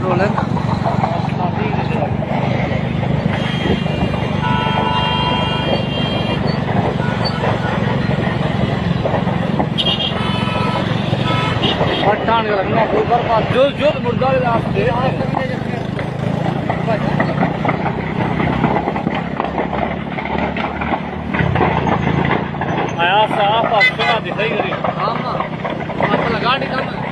Control है ना। पठान का लगना जो जो मुर्दा दे आया साफ अक्षरा दिखाई करी। हाँ लगा नहीं